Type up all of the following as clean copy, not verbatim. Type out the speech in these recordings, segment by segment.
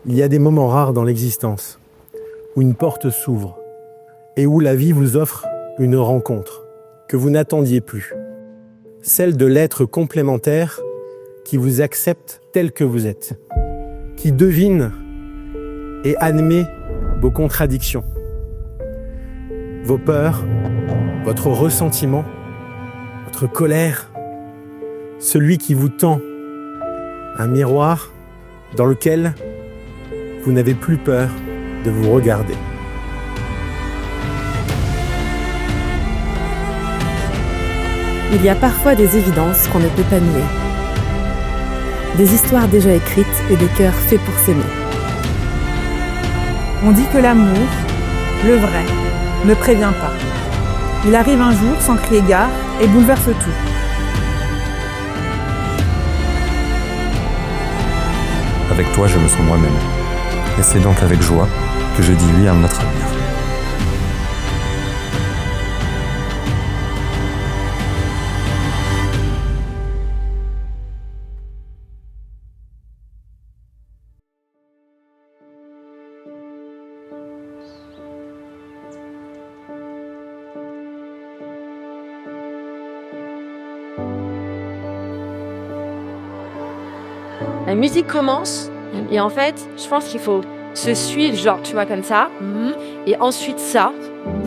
Il y a des moments rares dans l'existence où une porte s'ouvre et où la vie vous offre une rencontre que vous n'attendiez plus. Celle de l'être complémentaire qui vous accepte tel que vous êtes, qui devine et admet vos contradictions, vos peurs, votre ressentiment, votre colère, celui qui vous tend un miroir dans lequel vous n'avez plus peur de vous regarder. Il y a parfois des évidences qu'on ne peut pas nier. Des histoires déjà écrites et des cœurs faits pour s'aimer. On dit que l'amour, le vrai, ne prévient pas. Il arrive un jour sans crier gare et bouleverse tout. Avec toi, je me sens moi-même. Et c'est donc avec joie que je dis oui à notre avenir. La musique commence et en fait, je pense qu'il faut se suivre, genre, tu vois, comme ça. Et ensuite, ça.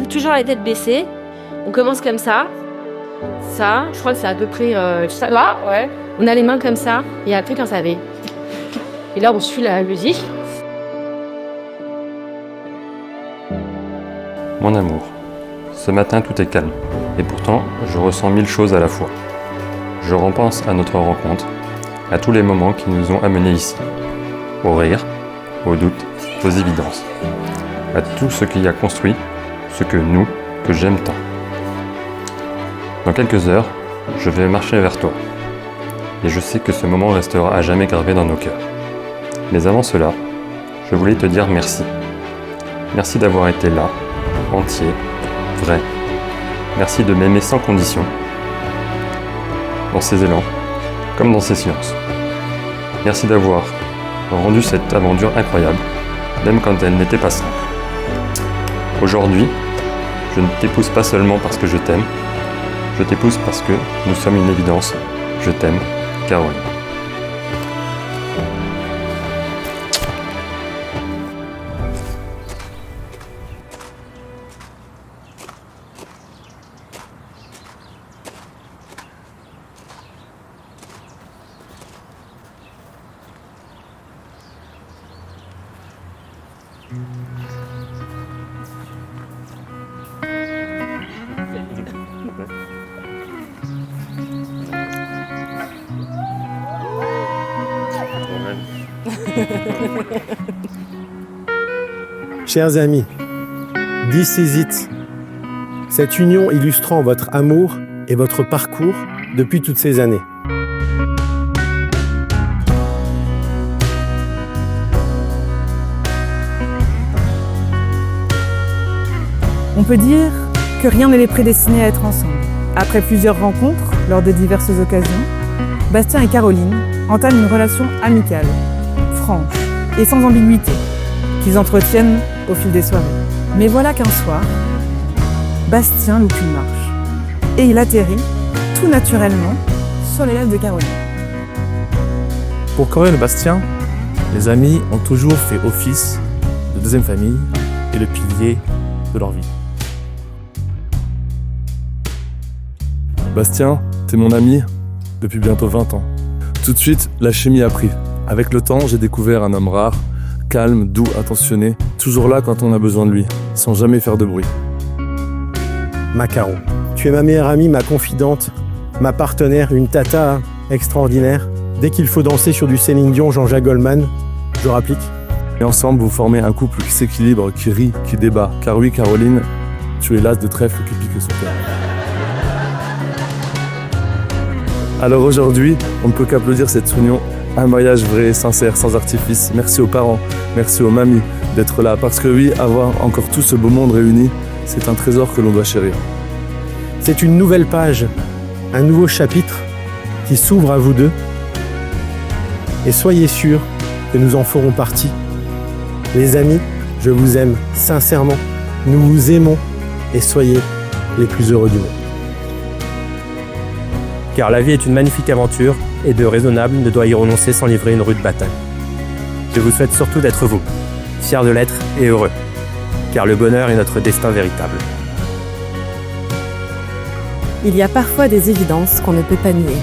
Toujours la tête baissée. On commence comme ça. Ça, je crois que c'est à peu près ça. Là, ouais. On a les mains comme ça. Et après, quand ça avait. Et là, on suit la musique. Mon amour, ce matin tout est calme. Et pourtant, je ressens 1000 choses à la fois. Je repense à notre rencontre, à tous les moments qui nous ont amenés ici. Au rire, aux doutes, aux évidences. À tout ce qui a construit ce que j'aime tant. Dans quelques heures, je vais marcher vers toi. Et je sais que ce moment restera à jamais gravé dans nos cœurs. Mais avant cela, je voulais te dire merci. Merci d'avoir été là, entier, vrai. Merci de m'aimer sans condition. Dans ces élans, comme dans ces silences. Merci d'avoir rendu cette aventure incroyable, même quand elle n'était pas simple. Aujourd'hui, je ne t'épouse pas seulement parce que je t'aime, je t'épouse parce que nous sommes une évidence. Je t'aime, Caroline. Chers amis, this is it. Cette union illustrant votre amour et votre parcours depuis toutes ces années. On peut dire que rien ne les prédestinait à être ensemble. Après plusieurs rencontres, lors de diverses occasions, Bastien et Caroline entament une relation amicale, franche et sans ambiguïté, qu'ils entretiennent au fil des soirées. Mais voilà qu'un soir, Bastien loupe une marche et il atterrit, tout naturellement, sur les lèvres de Caroline. Pour Caroline et Bastien, les amis ont toujours fait office de deuxième famille et le pilier de leur vie. Bastien, t'es mon ami depuis bientôt 20 ans. Tout de suite, la chimie a pris. Avec le temps, j'ai découvert un homme rare, calme, doux, attentionné, toujours là quand on a besoin de lui, sans jamais faire de bruit. Ma Caro, tu es ma meilleure amie, ma confidente, ma partenaire, une tata extraordinaire. Dès qu'il faut danser sur du Céline Dion, Jean-Jacques Goldman, je rapplique. Et ensemble, vous formez un couple qui s'équilibre, qui rit, qui débat. Car oui, Caroline, tu es l'as de trèfle qui pique son cœur. Alors aujourd'hui, on ne peut qu'applaudir cette union, un mariage vrai et sincère, sans artifice. Merci aux parents, merci aux mamies d'être là. Parce que oui, avoir encore tout ce beau monde réuni, c'est un trésor que l'on doit chérir. C'est une nouvelle page, un nouveau chapitre qui s'ouvre à vous deux. Et soyez sûrs que nous en ferons partie Les amis, je vous aime sincèrement. Nous vous aimons et soyez les plus heureux du monde. Car la vie est une magnifique aventure et de raisonnable ne doit y renoncer sans livrer une rude bataille. Je vous souhaite surtout d'être vous, fiers de l'être et heureux, car le bonheur est notre destin véritable. Il y a parfois des évidences qu'on ne peut pas nier,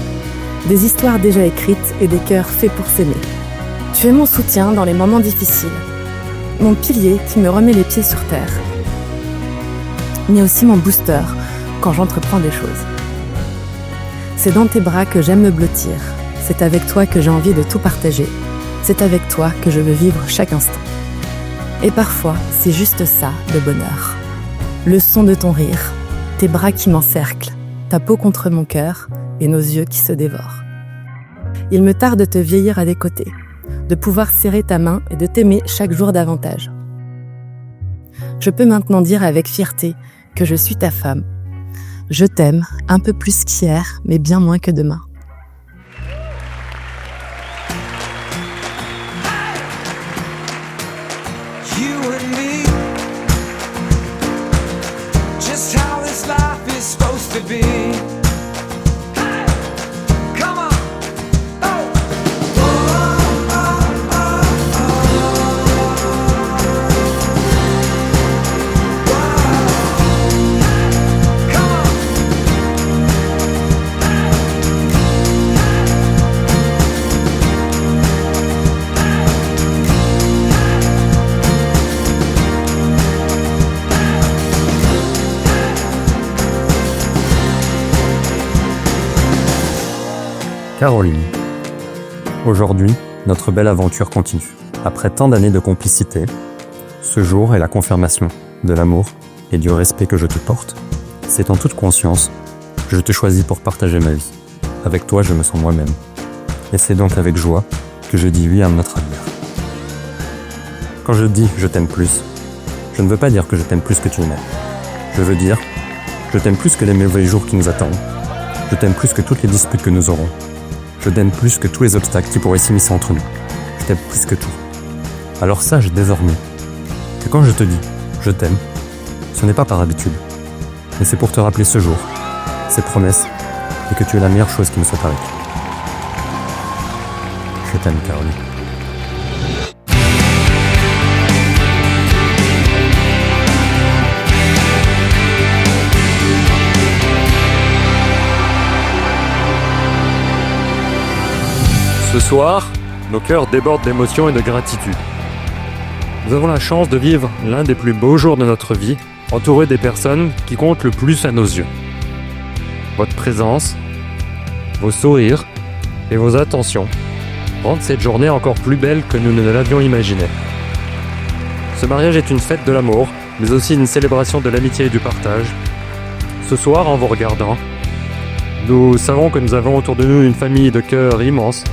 des histoires déjà écrites et des cœurs faits pour s'aimer. Tu es mon soutien dans les moments difficiles, mon pilier qui me remet les pieds sur terre, mais aussi mon booster quand j'entreprends des choses. C'est dans tes bras que j'aime me blottir, c'est avec toi que j'ai envie de tout partager, c'est avec toi que je veux vivre chaque instant. Et parfois, c'est juste ça, le bonheur. Le son de ton rire, tes bras qui m'encerclent, ta peau contre mon cœur et nos yeux qui se dévorent. Il me tarde de te vieillir à tes côtés, de pouvoir serrer ta main et de t'aimer chaque jour davantage. Je peux maintenant dire avec fierté que je suis ta femme. Je t'aime, un peu plus qu'hier, mais bien moins que demain. You and me, just how this life is supposed to be. Hey, come on, oh, oh, oh, oh, come on. Caroline. Aujourd'hui, notre belle aventure continue. Après tant d'années de complicité, ce jour est la confirmation de l'amour et du respect que je te porte. C'est en toute conscience que je te choisis pour partager ma vie. Avec toi, je me sens moi-même. Et c'est donc avec joie que je dis oui à notre avenir. Quand je dis je t'aime plus, je ne veux pas dire que je t'aime plus que tu m'aimes. Je veux dire, je t'aime plus que les mauvais jours qui nous attendent. Je t'aime plus que toutes les disputes que nous aurons. Je t'aime plus que tous les obstacles qui pourraient s'immiscer entre nous. Je t'aime plus que tout. Alors sache désormais que quand je te dis je t'aime, ce n'est pas par habitude, mais c'est pour te rappeler ce jour, ces promesses, et que tu es la meilleure chose qui me soit arrivée. Je t'aime, Caroline. Ce soir, nos cœurs débordent d'émotion et de gratitude. Nous avons la chance de vivre l'un des plus beaux jours de notre vie, entourés des personnes qui comptent le plus à nos yeux. Votre présence, vos sourires et vos attentions rendent cette journée encore plus belle que nous ne l'avions imaginé. Ce mariage est une fête de l'amour, mais aussi une célébration de l'amitié et du partage. Ce soir, en vous regardant, nous savons que nous avons autour de nous une famille de cœur immense.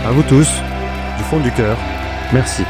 À vous tous, du fond du cœur, merci.